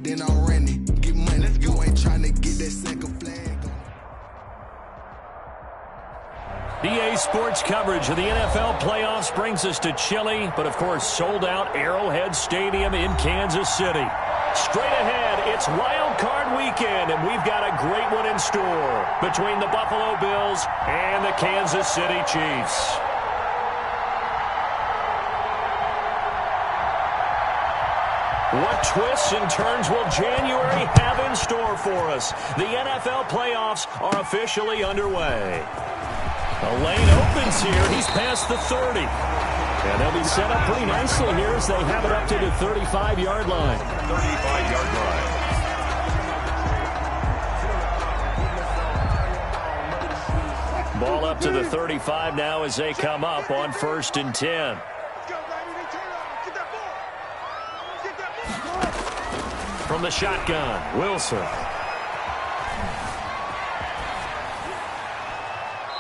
Then I'm running, get money. You ain't trying to get that second flag. EA Sports coverage of the NFL playoffs brings us to chilly, but of course sold out Arrowhead Stadium in Kansas City. Straight ahead, it's Wild Card Weekend, and we've got a great one in store between the Buffalo Bills and the Kansas City Chiefs. What twists and turns will January have in store for us? The NFL playoffs are officially underway. The lane opens here. He's past the 30. And they'll be set up pretty nicely here as they have it up to the 35-yard line. 35-yard line. Ball up to the 35 now as they come up on 1st and 10. From the shotgun, Wilson.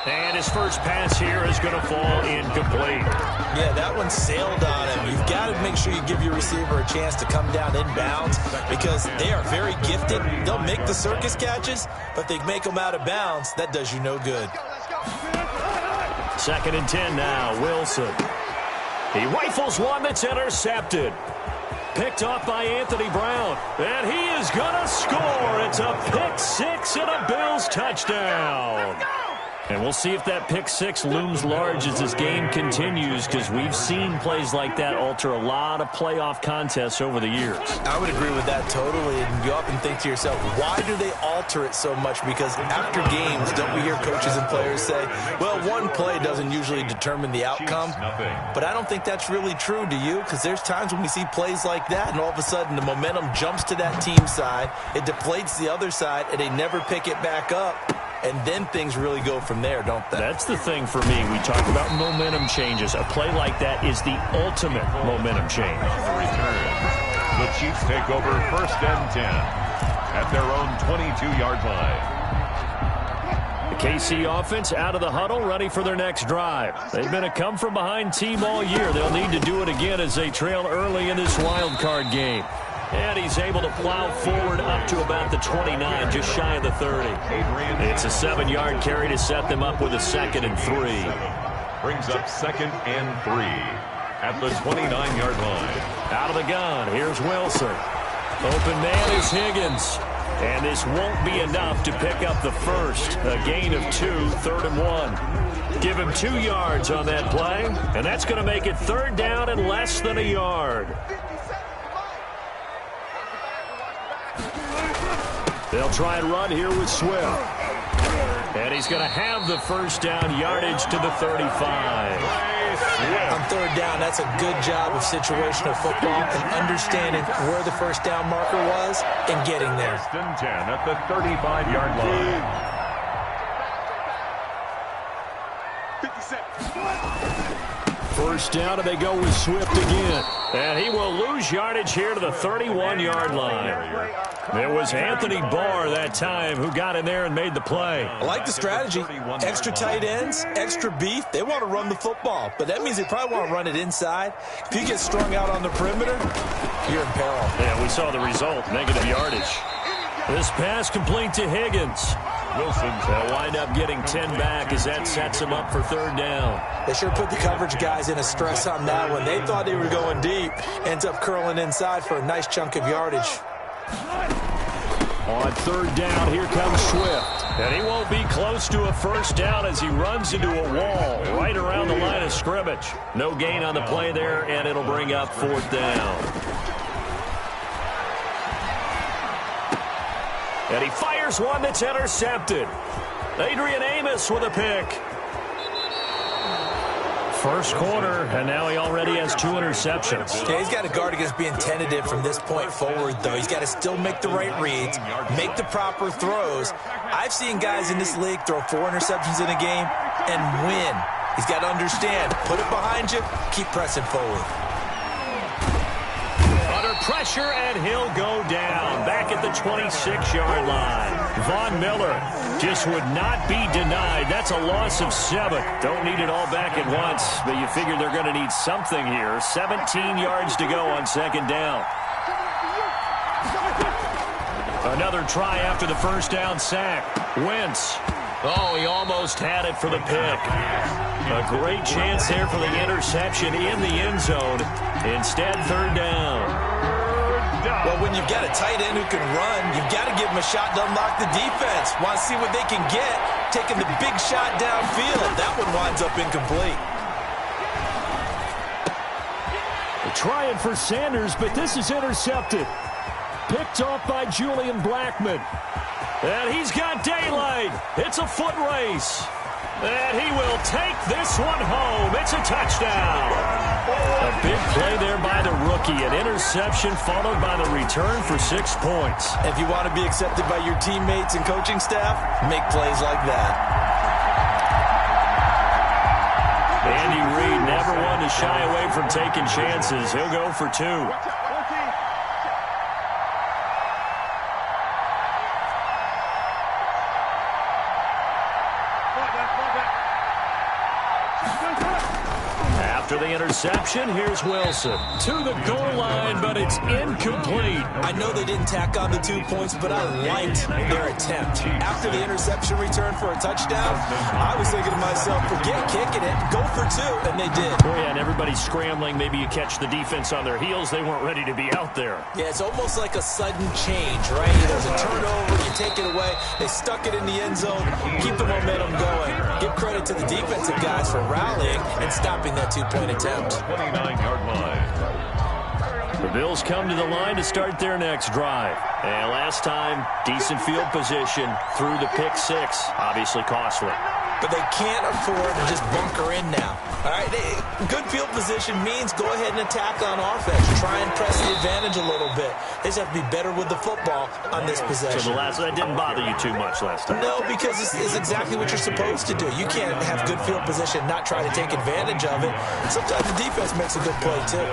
And his first pass here is going to fall incomplete. Yeah, that one sailed on him. You've got to make sure you give your receiver a chance to come down inbounds because they are very gifted. They'll make the circus catches, but they make them out of bounds. That does you no good. 2nd and 10 now, Wilson. He rifles one that's intercepted. Picked off by Anthony Brown. And he is going to score. It's a pick six and a Bills touchdown. And we'll see if that pick six looms large as this game continues, because we've seen plays like that alter a lot of playoff contests over the years. I would agree with that totally. And you often think to yourself, why do they alter it so much? Because after games, don't we hear coaches and players say, well, one play doesn't usually determine the outcome. But I don't think that's really true, do you? Because there's times when we see plays like that, and all of a sudden the momentum jumps to that team side, it deflates the other side, and they never pick it back up. And then things really go from there, don't they? That's the thing for me. We talk about momentum changes. A play like that is the ultimate momentum change. The return. The Chiefs take over 1st and 10 at their own 22-yard line. The KC offense out of the huddle, ready for their next drive. They've been a come-from-behind team all year. They'll need to do it again as they trail early in this wild card game. And he's able to plow forward up to about the 29, just shy of the 30. It's a 7-yard carry to set them up with a 2nd and 3. Brings up 2nd and 3 at the 29-yard line. Out of the gun, here's Wilson. Open man is Higgins. And this won't be enough to pick up the first. A gain of 2, 3rd and 1. Give him 2 yards on that play, and that's going to make it 3rd down and less than a yard. They'll try and run here with Swift. And he's going to have the first down, yardage to the 35. On 3rd down, that's a good job of situational football and understanding where the first down marker was and getting there. 1st and 10 at the 35-yard line. 1st down, and they go with Swift again. And he will lose yardage here to the 31-yard line. It was Anthony Barr that time who got in there and made the play. I like the strategy. Extra tight ends, extra beef. They want to run the football, but that means they probably want to run it inside. If you get strung out on the perimeter, you're in peril. Yeah, we saw the result, negative yardage. This pass complete to Higgins. They'll wind up getting 10 back as that sets him up for 3rd down. They sure put the coverage guys in a stress on that one. They thought they were going deep. Ends up curling inside for a nice chunk of yardage. On 3rd down, here comes Swift. And he won't be close to a first down as he runs into a wall right around the line of scrimmage. No gain on the play there, and it'll bring up 4th down. And he fires one that's intercepted. Adrian Amos with a pick. First quarter, and now he already has 2 interceptions. Yeah, he's got to guard against being tentative from this point forward, though. He's got to still make the right reads, make the proper throws. I've seen guys in this league throw 4 interceptions in a game and win. He's got to understand, put it behind you, keep pressing forward. Under pressure, and he'll go down back at the 26-yard line. Von Miller just would not be denied. That's a loss of 7. Don't need it all back at once, but you figure they're going to need something here. 17 yards to go on 2nd down. Another try after the first down sack. Wentz. Oh, he almost had it for the pick. A great chance there for the interception in the end zone. Instead, third down. Well, when you've got a tight end who can run, you've got to give him a shot to unlock the defense. Want to see what they can get, taking the big shot downfield. That one winds up incomplete. They're trying for Sanders, but this is intercepted. Picked off by Julian Blackmon. And he's got daylight. It's a foot race. And he will take this one home. It's a touchdown. A big play there by the rookie. An interception followed by the return for 6 points. If you want to be accepted by your teammates and coaching staff, make plays like that. Andy Reid never one to shy away from taking chances. He'll go for 2. After the interception, here's Wilson to the goal line, but it's incomplete. I know they didn't tack on the 2 points, but I liked their attempt. After the interception return for a touchdown, I was thinking to myself, forget kicking it, go for 2, and they did. Oh, yeah, and everybody's scrambling. Maybe you catch the defense on their heels. They weren't ready to be out there. Yeah, it's almost like a sudden change, right? There's a turnover, you take it away. They stuck it in the end zone, keep the momentum going. Give credit to the defensive guys for rallying and stopping that 2-point attempt. 29-yard line. The Bills come to the line to start their next drive. And last time, decent field position through the pick 6. Obviously costly. But they can't afford to just bunker in now. All right, good field position means go ahead and attack on offense. Try and press the advantage a little bit. They just have to be better with the football on this possession. So that didn't bother you too much last time? No, because it's exactly what you're supposed to do. You can't have good field position, not try to take advantage of it. Sometimes the defense makes a good play, too.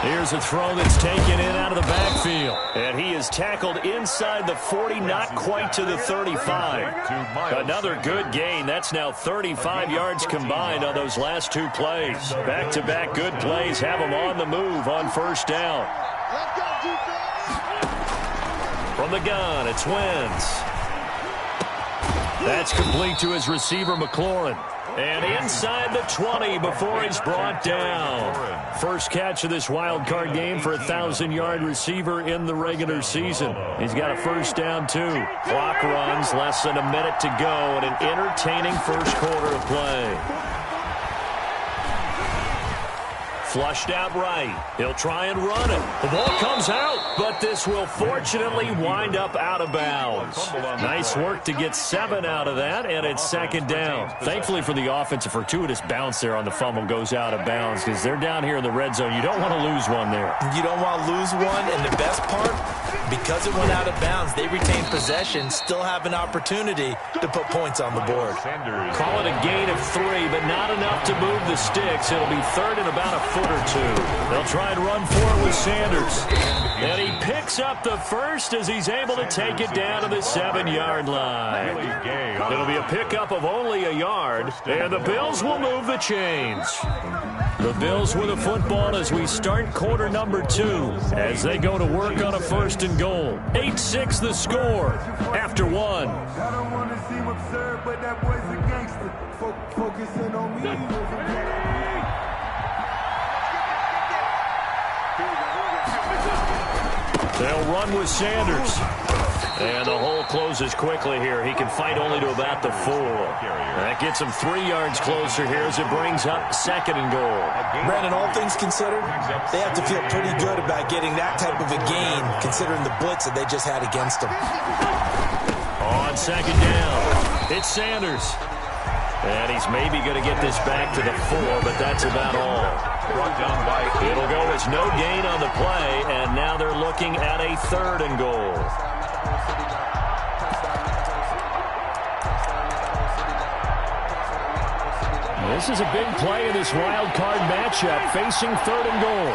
Here's a throw that's taken in out of the backfield. And he is tackled inside the 40, not quite to the 35. Another good gain. That's now 35 yards combined on those last 2 plays. Back-to-back good plays have him on the move on first down. From the gun, it's Wentz. That's complete to his receiver, McLaurin. And inside the 20 before he's brought down. First catch of this wild card game for a 1,000-yard receiver in the regular season. He's got a first down, too. Clock runs, less than a minute to go, and an entertaining first quarter of play. Flushed out right. He'll try and run it. The ball comes out, but this will fortunately wind up out of bounds. Nice work to get 7 out of that, and it's second down. Thankfully for the offense, a fortuitous bounce there on the fumble goes out of bounds because they're down here in the red zone. You don't want to lose one there. You don't want to lose one, and the best part, because it went out of bounds, they retain possession, still have an opportunity to put points on the board. Call it a gain of 3, but not enough to move the sticks. It'll be third and about a foot or 2. They'll try and run for it with Sanders. And he picks up the first as he's able to take it down to the 7-yard line. It'll be a pickup of only a yard, and the Bills will move the chains. The Bills with a football as we start quarter number 2 as they go to work on a first and goal. 8-6 the score after 1. I don't want to seem absurd, but that boy's a gangster. Focusing on me. They'll run with Sanders. And the hole closes quickly here. He can fight only to about the 4. That gets him 3 yards closer here as it brings up second and goal. Brandon, all things considered, they have to feel pretty good about getting that type of a gain, considering the blitz that they just had against them. On second down, it's Sanders. And he's maybe going to get this back to the 4, but that's about all. It'll go as no gain on the play, and now they're looking at a third and goal. This is a big play in this wild card matchup, facing third and goal.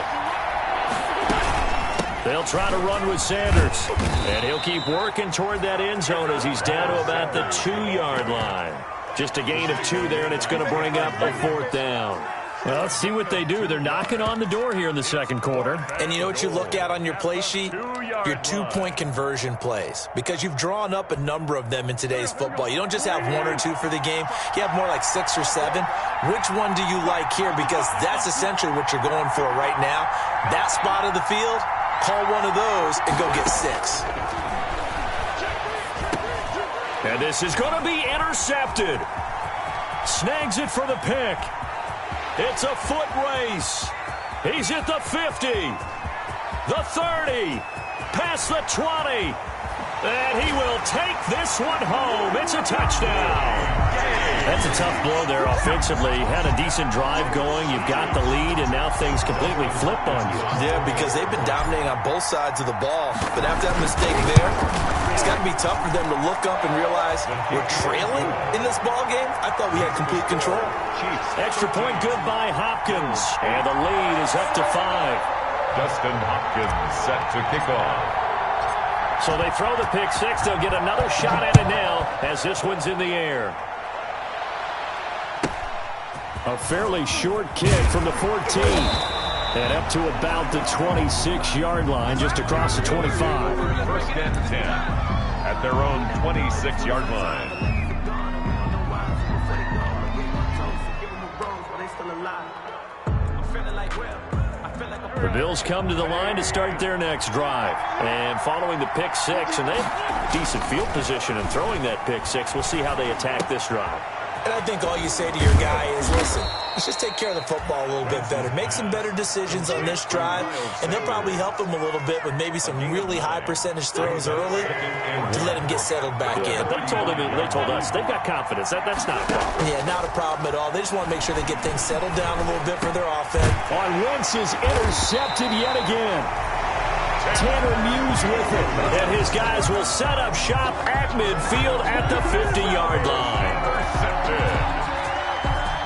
They'll try to run with Sanders, and he'll keep working toward that end zone as he's down to about the 2-yard line. Just a gain of 2 there, and it's going to bring up a fourth down. Well, let's see what they do. They're knocking on the door here in the second quarter. And you know what you look at on your play sheet? Your two-point conversion plays. Because you've drawn up a number of them in today's football. You don't just have one or two for the game. You have more like 6 or 7. Which one do you like here? Because that's essentially what you're going for right now. That spot of the field, call one of those and go get 6. And this is going to be intercepted. Snags it for the pick. It's a foot race. He's at the 50, the 30, past the 20. And he will take this one home. It's a touchdown. That's a tough blow there offensively. Had a decent drive going. You've got the lead, and now things completely flip on you. Yeah, because they've been dominating on both sides of the ball. But after that mistake there, it's got to be tough for them to look up and realize we're trailing in this ball game. I thought we had complete control. Extra point good by Hopkins. And the lead is up to 5. Justin Hopkins set to kick off. So they throw the pick 6. They'll get another shot at it now as this one's in the air. A fairly short kick from the 14. And up to about the 26-yard line, just across the 25. First and 10 at their own 26-yard line. The Bills come to the line to start their next drive. And following the pick 6, and they have decent field position in throwing that pick 6. We'll see how they attack this drive. And I think all you say to your guy is, listen, let's just take care of the football a little bit better. Make some better decisions on this drive, and they'll probably help him a little bit with maybe some really high percentage throws early to let him get settled back in. They told us they've got confidence. That's not a problem. Yeah, not a problem at all. They just want to make sure they get things settled down a little bit for their offense. Wentz is intercepted yet again. Tanner Muse with it. And his guys will set up shop at midfield at the 50-yard line.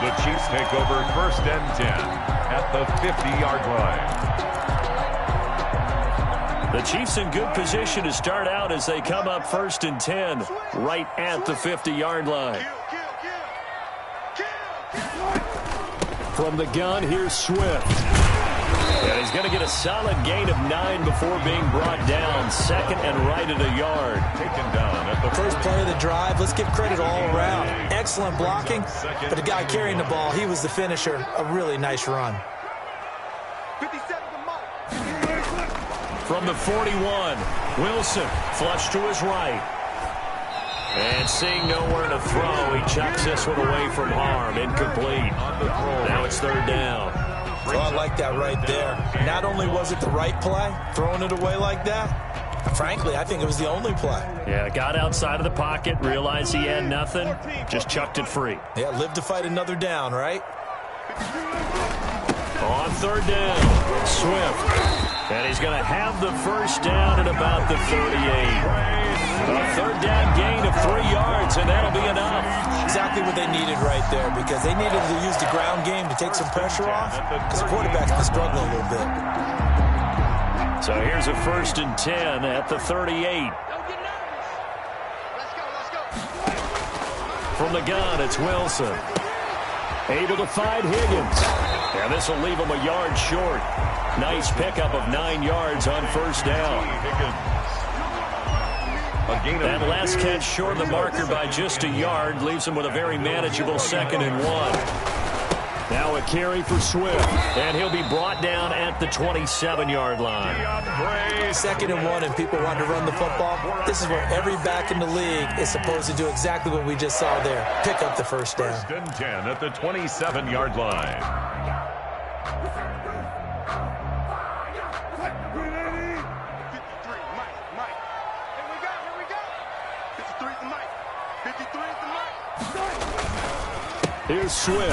The Chiefs take over first and 10 at the 50-yard line. The Chiefs in good position to start out as they come up first and 10 right at the 50-yard line. From the gun, here's Swift. And he's going to get a solid gain of 9 before being brought down. Second and right at a yard. Taken down at the first play of the drive. Let's give credit all around. Excellent blocking, but the guy carrying the ball, he was the finisher. A really nice run. From the 41, Wilson flushed to his right. And seeing nowhere to throw, he chucks this one away from harm. Incomplete. Now it's third down. Oh, I like that right there. Not only was it the right play, throwing it away like that, frankly, I think it was the only play. Yeah, got outside of the pocket, realized he had nothing, just chucked it free. Yeah, live to fight another down, right? On third down, Swift. And he's going to have the first down at about the 38. A third down gain of 3 yards, and that'll be enough. Exactly what they needed right there, because they needed to use the ground game to take some pressure off, because the quarterback's been struggling a little bit. So here's a first and 10 at the 38. From the gun, it's Wilson. Able to find Higgins. And this will leave him a yard short. Nice pickup of 9 yards on first down. That last catch short of the marker by just a yard leaves him with a very manageable second and 1. Now a carry for Swift, and he'll be brought down at the 27-yard line. Second and 1, and people want to run the football. This is where every back in the league is supposed to do exactly what we just saw there. Pick up the first down. First and 10 at the 27-yard line. Here's Swift.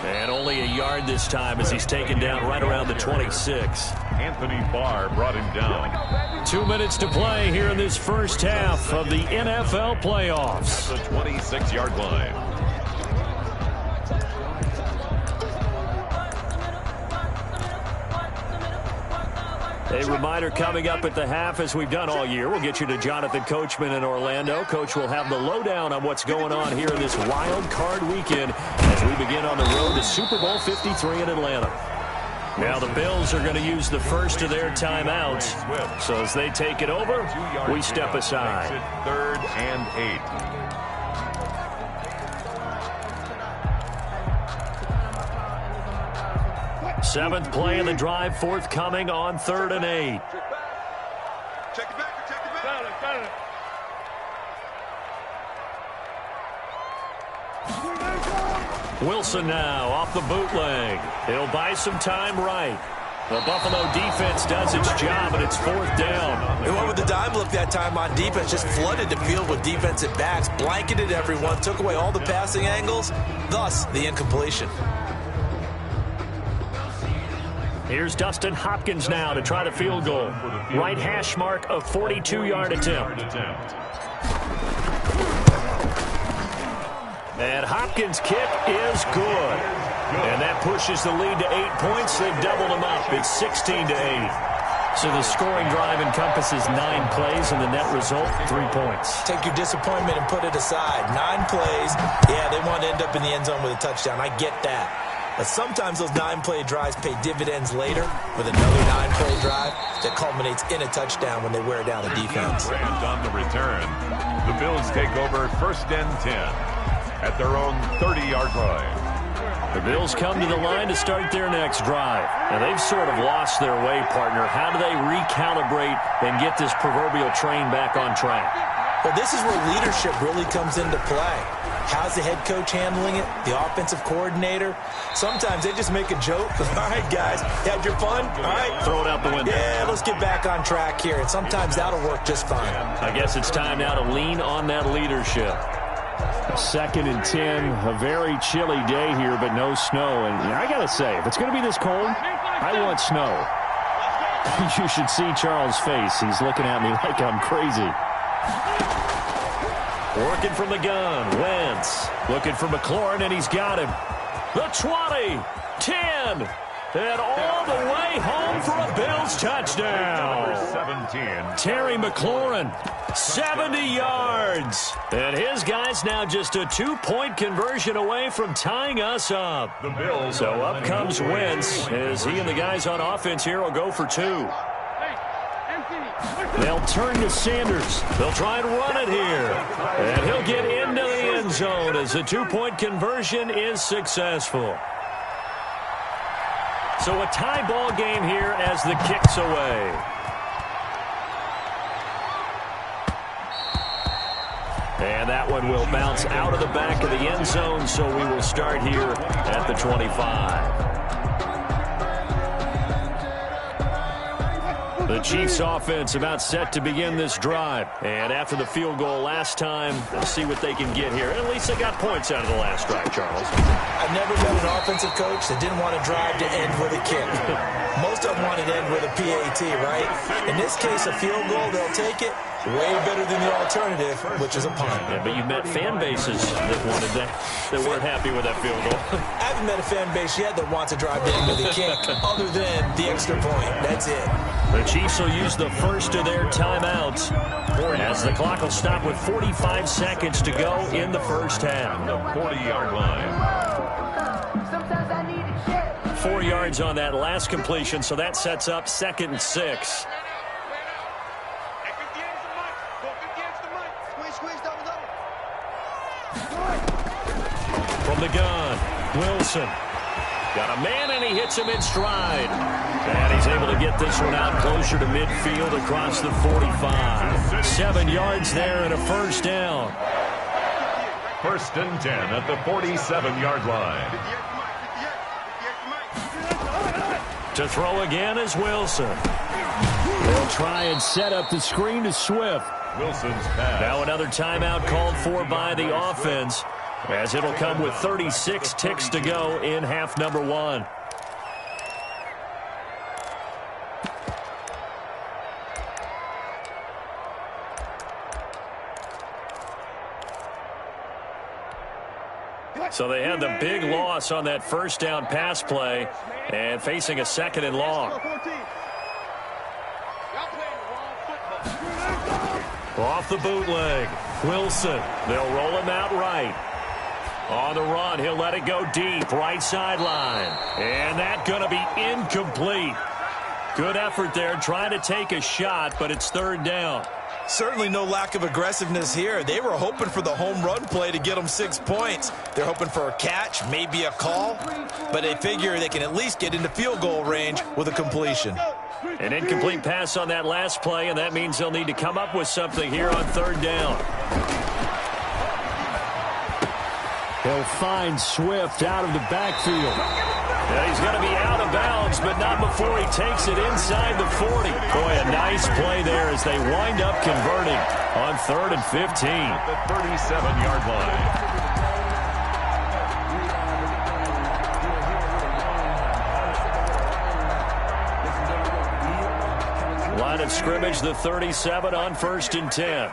And only a yard this time as he's taken down right around the 26. Anthony Barr brought him down. 2 minutes to play here in this first half of the NFL playoffs. At the 26-yard line. A reminder coming up at the half, as we've done all year. We'll get you to Jonathan Coachman in Orlando. Coach will have the lowdown on what's going on here in this wild card weekend as we begin on the road to Super Bowl 53 in Atlanta. Now the Bills are going to use the first of their timeouts. So as they take it over, we step aside. 3rd and 8. 7th play of the drive forthcoming on 3rd and 8. Check it back, check it back. Wilson now off the bootleg. He'll buy some time right. The Buffalo defense does its job, and it's 4th down. They went with the dime look that time on defense, just flooded the field with defensive backs, blanketed everyone, took away all the passing angles, thus the incompletion. Here's Dustin Hopkins now to try the field goal. Right hash mark of 42-yard attempt. And Hopkins' kick is good. And that pushes the lead to 8 points. They've doubled them up. It's 16-8. So the scoring drive encompasses 9 plays, and the net result, 3 points. Take your disappointment and put it aside. 9 plays. Yeah, they want to end up in the end zone with a touchdown. I get that. But sometimes those 9-play drives pay dividends later with another 9-play drive that culminates in a touchdown when they wear down a defense. And on the return, the Bills take over 1st and 10 at their own 30-yard line. The Bills come to the line to start their next drive. And they've sort of lost their way, partner. How do they recalibrate and get this proverbial train back on track? Well, this is where leadership really comes into play. How's the head coach handling it? The offensive coordinator? Sometimes they just make a joke. All right, guys, you had your fun? All right. Throw it out the window. Yeah, let's get back on track here. And sometimes that'll work just fine. I guess it's time now to lean on that leadership. 2nd and 10, a very chilly day here, but no snow. And I got to say, if it's going to be this cold, I want snow. You should see Charles' face. He's looking at me like I'm crazy. Working from the gun, Wentz. Looking for McLaurin, and he's got him. The 20, 10, and all the way home for a Bills touchdown. 17. Terry McLaurin, 70 yards. And his guy's now just a 2-point conversion away from tying us up. The Bills. So up comes Wentz as he and the guys on offense here will go for 2. They'll turn to Sanders. They'll try and run it here. And he'll get into the end zone as the 2-point conversion is successful. So a tie ball game here as the kick's away. And that one will bounce out of the back of the end zone, so we will start here at the 25. The Chiefs offense about set to begin this drive. And after the field goal last time, let's see what they can get here. At least they got points out of the last drive, Charles. I've never met an offensive coach that didn't want to drive to end with a kick. Most of them want to end with a PAT, right? In this case, a field goal, they'll take it. Way better than the alternative, which is a punt. Yeah, but you've met fan bases that wanted that weren't happy with that field goal. I haven't met a fan base yet that wants to drive to end with a kick other than the extra point. That's it. The Chiefs will use the first of their timeouts as the clock will stop with 45 seconds to go in the first half. The 40-yard line. 4 yards on that last completion, so that sets up 2nd and 6. From the gun, Wilson. Got a man, and he hits him in stride. And he's able to get this one out closer to midfield across the 45. 7 yards there and a first down. 1st and 10 at the 47-yard line. To throw again is Wilson. They'll try and set up the screen to Swift. Wilson's pass. Now another timeout called for by the offense, as it'll come with 36 ticks to go in half number 1. So they had the big loss on that first down pass play and facing a 2nd and long. Off the bootleg, Wilson. They'll roll him out right. On the run, he'll let it go deep, right sideline. And that's going to be incomplete. Good effort there, trying to take a shot, but it's third down. Certainly no lack of aggressiveness here. They were hoping for the home run play to get them 6 points. They're hoping for a catch, maybe a call, but they figure they can at least get into field goal range with a completion. An incomplete pass on that last play, and that means they'll need to come up with something here on third down. He'll find Swift out of the backfield. Yeah, he's going to be out of bounds, but not before he takes it inside the 40. Boy, a nice play there as they wind up converting on 3rd and 15. At the 37-yard line. Line of scrimmage, the 37 on 1st and 10.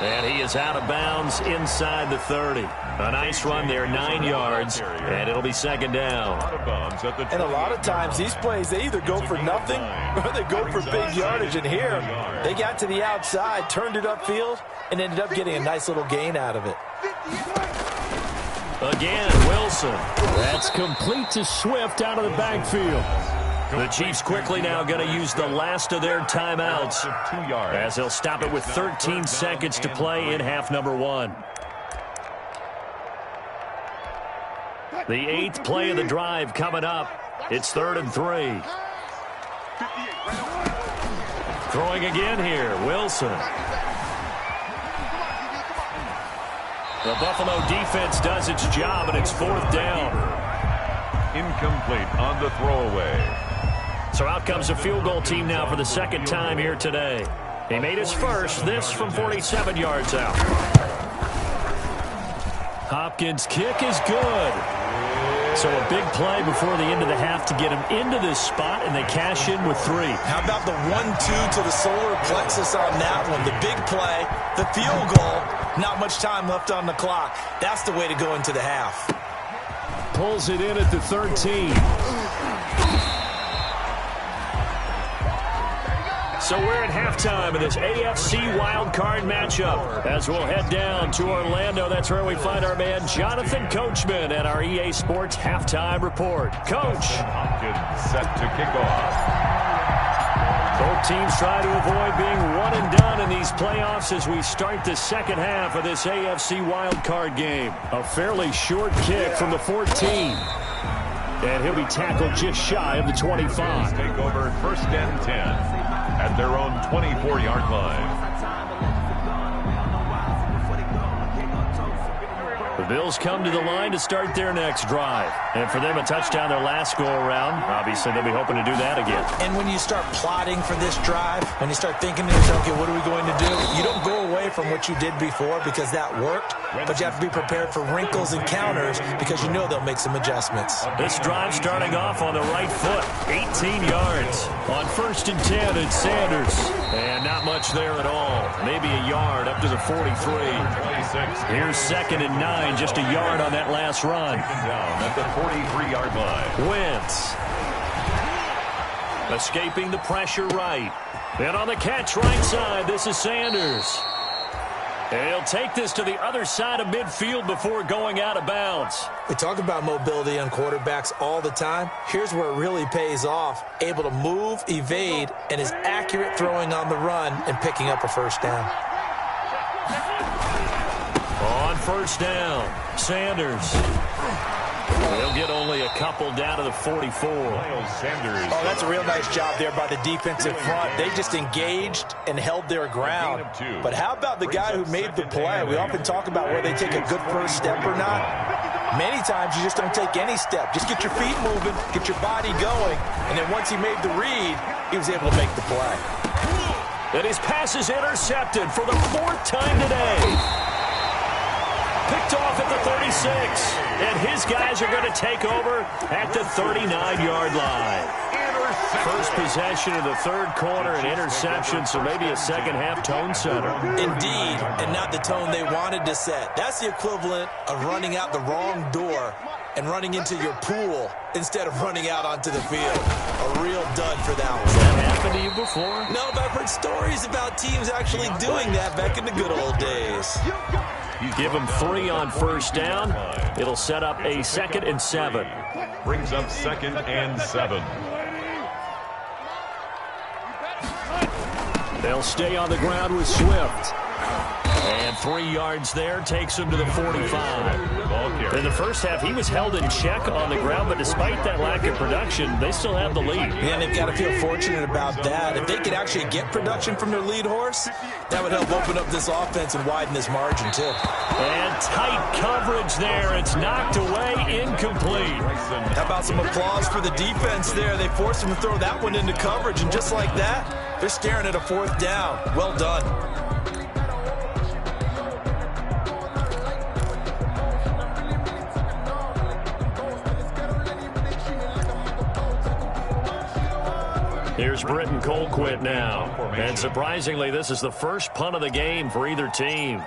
And he is out of bounds inside the 30. A nice run there, 9 yards, and it'll be second down. And a lot of times these plays, they either go for nothing or they go for big yardage. And here, they got to the outside, turned it upfield, and ended up getting a nice little gain out of it. Again, Wilson. That's complete to Swift out of the backfield. The Chiefs quickly now going to use the last of their timeouts as they'll stop it with 13 seconds to play in half number 1. The 8th play of the drive coming up. It's 3rd and 3. Throwing again here, Wilson. The Buffalo defense does its job, and it's 4th down. Incomplete on the throwaway. So out comes a field goal team now for the second time here today. He made his first, this from 47 yards out. Hopkins' kick is good. So a big play before the end of the half to get him into this spot, and they cash in with 3. How about the 1-2 to the solar plexus on that one? The big play, the field goal, not much time left on the clock. That's the way to go into the half. Pulls it in at the 13. So we're at halftime of this AFC wildcard matchup. As we'll head down to Orlando, that's where we find our man Jonathan Coachman at our EA Sports Halftime Report. Coach. Hopkins set to kick off. Both teams try to avoid being one and done in these playoffs as we start the second half of this AFC wildcard game. A fairly short kick from the 14. And he'll be tackled just shy of the 25. Take over 1st and 10. At their own 24-yard line. The Bills come to the line to start their next drive. And for them, a touchdown their last go-around. Obviously, they'll be hoping to do that again. And when you start plotting for this drive, when you start thinking to yourself, okay, what are we going to do? You don't go away from what you did before because that worked, but you have to be prepared for wrinkles and counters because you know they'll make some adjustments. This drive starting off on the right foot, 18 yards. On 1st and 10, it's Sanders. And not much there at all. Maybe a yard up to the 43. 26. Here's 2nd and 9, just a yard on that last run. Down at the 43-yard line. Wentz. Escaping the pressure right. And on the catch right side, this is Sanders. And he'll take this to the other side of midfield before going out of bounds. We talk about mobility on quarterbacks all the time. Here's where it really pays off. Able to move, evade, and is accurate throwing on the run and picking up a first down. On 1st down, Sanders. He'll get only a couple down to the 44. Sanders. Oh, that's a real nice job there by the defensive front. They just engaged and held their ground. But how about the guy who made the play? We often talk about whether they take a good first step or not. Many times you just don't take any step. Just get your feet moving, get your body going, and then once he made the read, he was able to make the play. And his pass is intercepted for the 4th time today. Picked off at the 36, and his guys are going to take over at the 39-yard line. First possession of the third quarter, an interception, so maybe a second-half tone setter. Indeed, and not the tone they wanted to set. That's the equivalent of running out the wrong door and running into your pool instead of running out onto the field. A real dud for that one. Has that happened to you before? No, but I've heard stories about teams actually doing that back in the good old days. Give them 3 on first down. It'll set up a 2nd and 7. Brings up 2nd and 7. They'll stay on the ground with Swift. And 3 yards there takes him to the 45. In the first half, he was held in check on the ground, but despite that lack of production, they still have the lead. And they've got to feel fortunate about that. If they could actually get production from their lead horse, that would help open up this offense and widen this margin, too. And tight coverage there. It's knocked away, incomplete. How about some applause for the defense there? They forced him to throw that one into coverage, and just like that, they're staring at a 4th down. Well done. Here's Britton Colquitt now. And surprisingly, this is the first punt of the game for either team.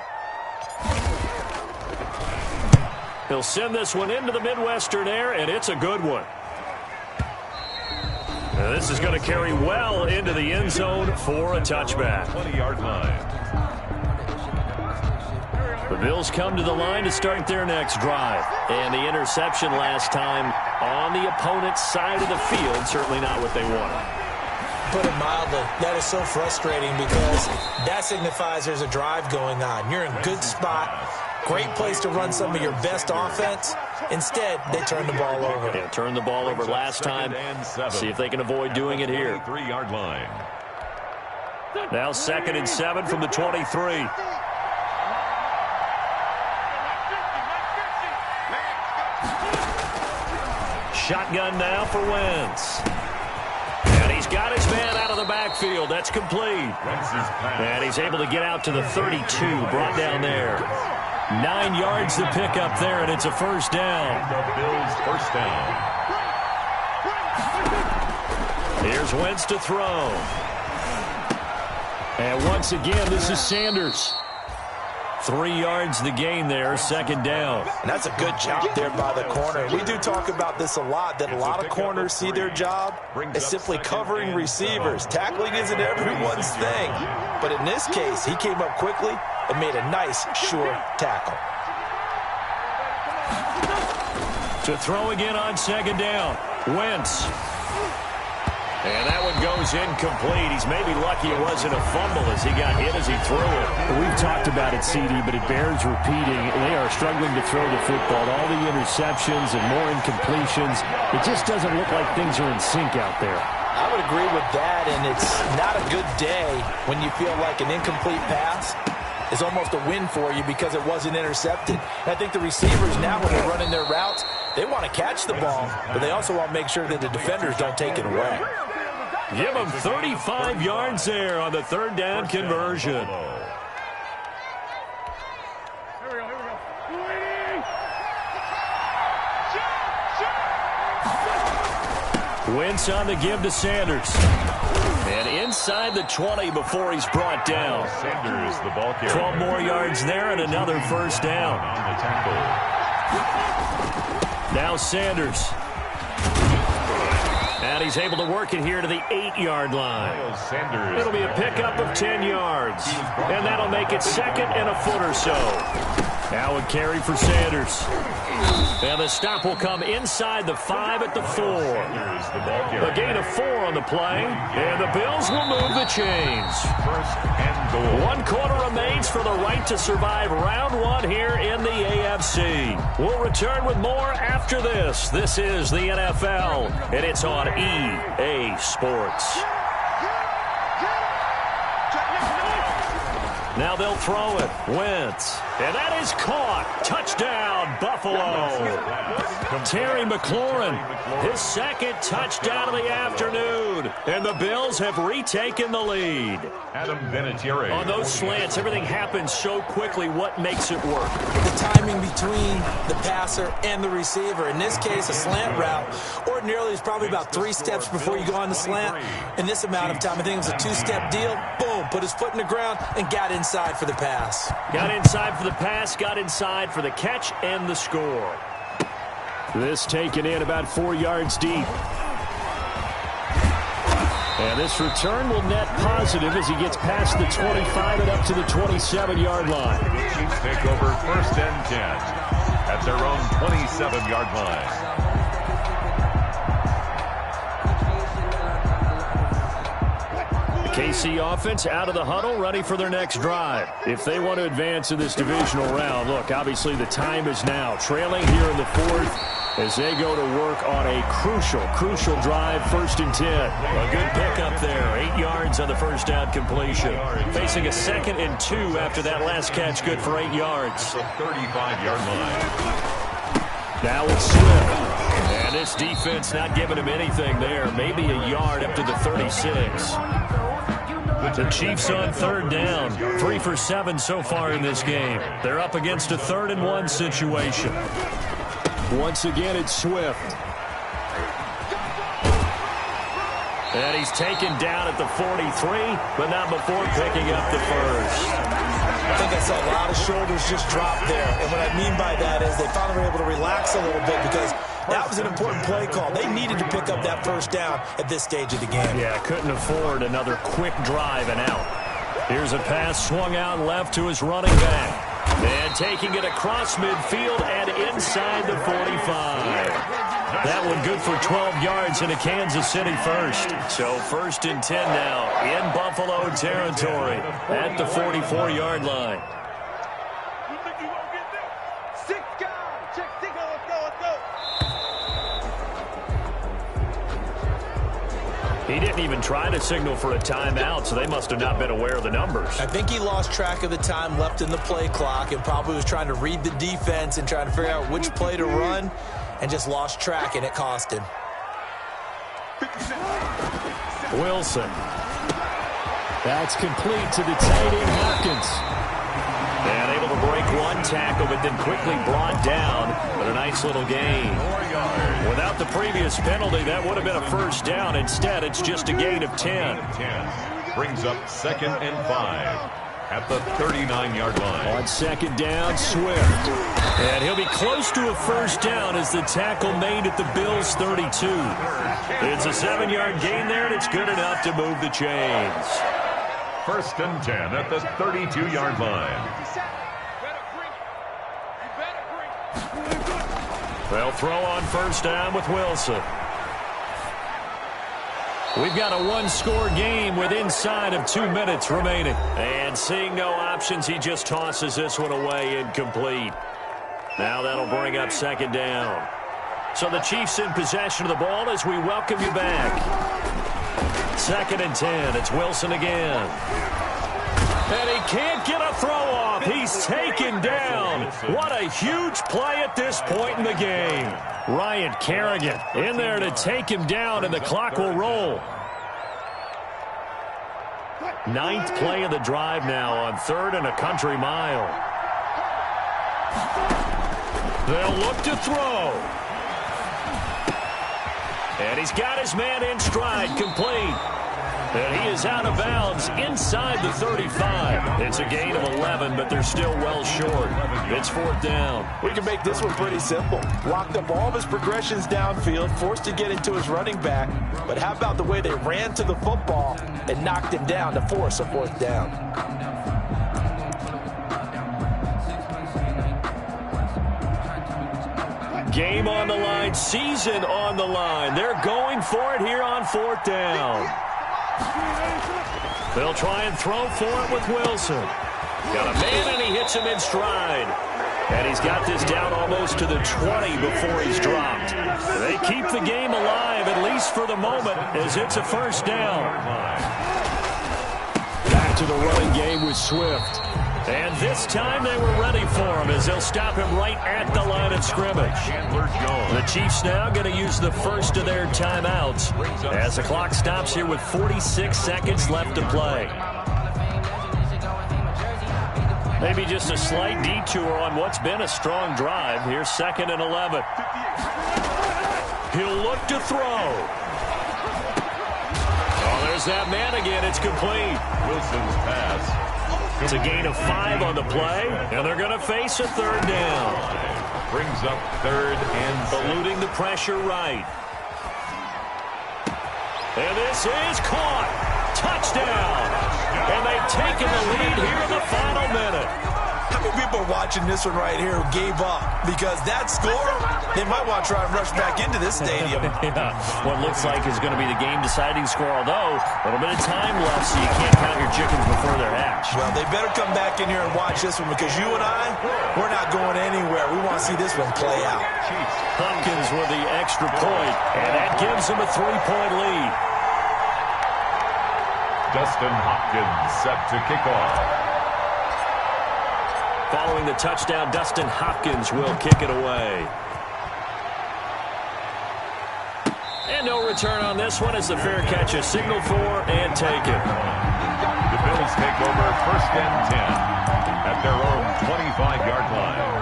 He'll send this one into the Midwestern air, and it's a good one. Now this is going to carry well into the end zone for a touchback. 20-yard line. The Bills come to the line to start their next drive. And the interception last time on the opponent's side of the field, certainly not what they wanted. Put it mildly, that is so frustrating because that signifies there's a drive going on. You're in a good spot, great place to run some of your best offense. Instead, they turn the ball over. Yeah, turned the ball over last time. See if they can avoid doing it here. 3-yard line. Now 2nd and 7 from the 23. Shotgun now for Wentz. And he's got his man out of the backfield. That's complete. And he's able to get out to the 32, brought down there. 9 yards to pick up there, and it's a first down. The Bills' first down. Here's Wentz to throw. And once again, this is Sanders. 3 yards the gain there, 2nd down. And that's a good job there by the corner. We do talk about this a lot, that a lot of corners see their job as simply covering receivers. Tackling isn't everyone's thing. But in this case, he came up quickly and made a nice, sure tackle. To throw again on 2nd down. Wentz. And that one goes incomplete. He's maybe lucky it wasn't a fumble as he got hit as he threw it. We've talked about it, CD, but it bears repeating. They are struggling to throw the football. All the interceptions and more incompletions. It just doesn't look like things are in sync out there. I would agree with that, and it's not a good day when you feel like an incomplete pass is almost a win for you because it wasn't intercepted. And I think the receivers now, when they're running their routes, they want to catch the ball, but they also want to make sure that the defenders don't take it away. Give them 35 yards there on the 3rd down conversion. Wentz on the give to Sanders. And inside the 20 before he's brought down. Sanders, the ball carrier. 12 more yards there and another first down. On the tackle. Now Sanders. And he's able to work it here to the 8-yard line. Sanders. It'll be a pickup of 10 yards. And that'll make it 2nd and a foot or so. Now a carry for Sanders. And the stop will come inside the 5 at the 4. A gain of 4 on the play. And the Bills will move the chains. 1st and goal. 1 quarter remains for the right to survive round 1 here in the AFC. We'll return with more after this. This is the NFL, and it's on EA Sports. Now they'll throw it. Wentz. And that is caught. Touchdown, Buffalo. Buffalo. Terry McLaurin, his second touchdown of the afternoon. And the Bills have retaken the lead. Adam Vinatieri. On those slants, everything happens so quickly. What makes it work? The timing between the passer and the receiver. In this case, a slant route ordinarily is probably about 3 steps before you go on the slant. In this amount of time, I think it was a 2-step deal. Boom, put his foot in the ground and got inside for the pass. Got inside for the pass, got inside for the catch and the score. This taken in about 4 yards deep. And this return will net positive as he gets past the 25 and up to the 27-yard line. Chiefs take over 1st and 10 at their own 27-yard line. KC offense out of the huddle, ready for their next drive. If they want to advance in this divisional round, look, obviously the time is now. Trailing here in the 4th as they go to work on a crucial drive, 1st and 10. A good pickup there, 8 yards on the first down completion. Facing a 2nd and 2 after that last catch, good for 8 yards. The 35-yard line. Now it's Swift. And this defense not giving him anything there. Maybe a yard up to the 36. The Chiefs on 3rd down. 3 for 7 so far in this game. They're up against a 3rd and 1 situation. Once again, it's Swift. And he's taken down at the 43, but not before picking up the first. I think I saw a lot of shoulders just drop there. And what I mean by that is they finally were able to relax a little bit because that was an important play call. They needed to pick up that first down at this stage of the game. Yeah, couldn't afford another quick drive and out. Here's a pass swung out left to his running back. And taking it across midfield and inside the 45. That one good for 12 yards in a Kansas City first. So 1st and 10 now in Buffalo territory at the 44-yard line. He didn't even try to signal for a timeout, so they must have not been aware of the numbers. I think he lost track of the time left in the play clock and probably was trying to read the defense and trying to figure out which play to run and just lost track, and it cost him. Wilson. That's complete to the tight end, Hopkins. And able to break one tackle, but then quickly brought down. But a nice little gain. Without the previous penalty, that would have been a first down. Instead, it's just a gain of 10. Brings up 2nd and 5 at the 39-yard line. On 2nd down, Swift. And he'll be close to a first down as the tackle made at the Bills' 32. It's a 7-yard gain there, and it's good enough to move the chains. 1st and 10 at the 32-yard line. They'll throw on first down with Wilson. We've got a one-score game with inside of 2 minutes remaining. And seeing no options, he just tosses this one away incomplete. Now that'll bring up 2nd down. So the Chiefs in possession of the ball as we welcome you back. 2nd and 10. It's Wilson again. And he can't get a throw off. He's taken down. What a huge play at this point in the game. Ryan Kerrigan in there to take him down, and the clock will roll. 9th play of the drive now on 3rd and a country mile. They'll look to throw. And he's got his man in stride, complete. And he is out of bounds inside the 35. It's a gain of 11, but they're still well short. It's 4th down. We can make this one pretty simple. Locked up all of his progressions downfield, forced to get into his running back. But how about the way they ran to the football and knocked him down to force a 4th down? Game on the line, season on the line. They're going for it here on 4th down. They'll try and throw for it with Wilson. Got a man, and he hits him in stride. And he's got this down almost to the 20 before he's dropped. They keep the game alive, at least for the moment, as it's a first down. Back to the running game with Swift. And this time they were ready for him as they'll stop him right at the line of scrimmage. The Chiefs now going to use the first of their timeouts as the clock stops here with 46 seconds left to play. Maybe just a slight detour on what's been a strong drive. Here's 2nd and 11. He'll look to throw. Oh, there's that man again. It's complete. Wilson's pass. It's a gain of 5 on the play, and they're going to face a 3rd down. Brings up 3rd and eluding the pressure right. And this is caught. Touchdown. And they've taken the lead here in the final minute. How many people are watching this one right here who gave up? Because that score, they might want to try and rush back into this stadium. Yeah, what looks like is going to be the game-deciding score, although a little bit of time left, so you can't count your chickens before they're hatched. Well, they better come back in here and watch this one because you and I, we're not going anywhere. We want to see this one play out. Hopkins with the extra point, and that gives them a 3-point lead. Dustin Hopkins set to kick off. Following the touchdown, Dustin Hopkins will kick it away. And no return on this one as the fair catch is signaled for and taken. The Bills take over 1st and 10 at their own 25-yard line.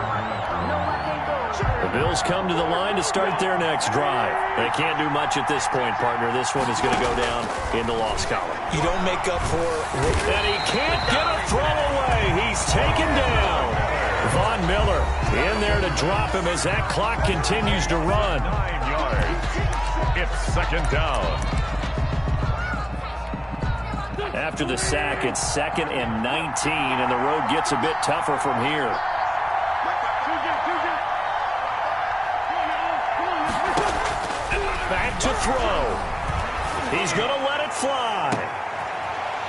The Bills come to the line to start their next drive. They can't do much at this point, partner. This one is going to go down in the loss column. You don't make up for... And he can't get a throw away. He's taken down. Von Miller in there to drop him as that clock continues to run. 9 yards. It's 2nd down. After the sack, it's 2nd and 19, and the road gets a bit tougher from here. Back to throw. He's going to let it fly.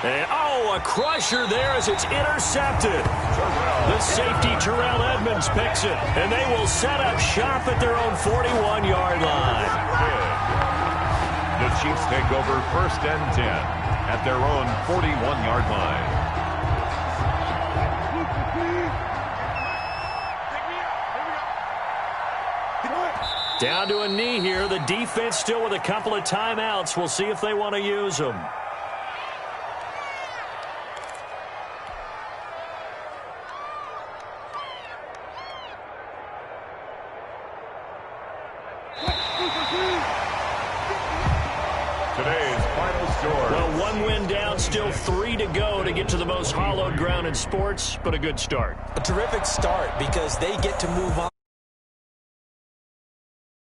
And, oh, a crusher there as it's intercepted. The safety, Terrell Edmonds, picks it, and they will set up shop at their own 41-yard line. The Chiefs take over 1st and 10 at their own 41-yard line. Down to a knee here. The defense still with a couple of timeouts. We'll see if they want to use them. Today's final score. Well, 1 win down, still 3 to go to get to the most hallowed ground in sports, but a good start. A terrific start because they get to move on.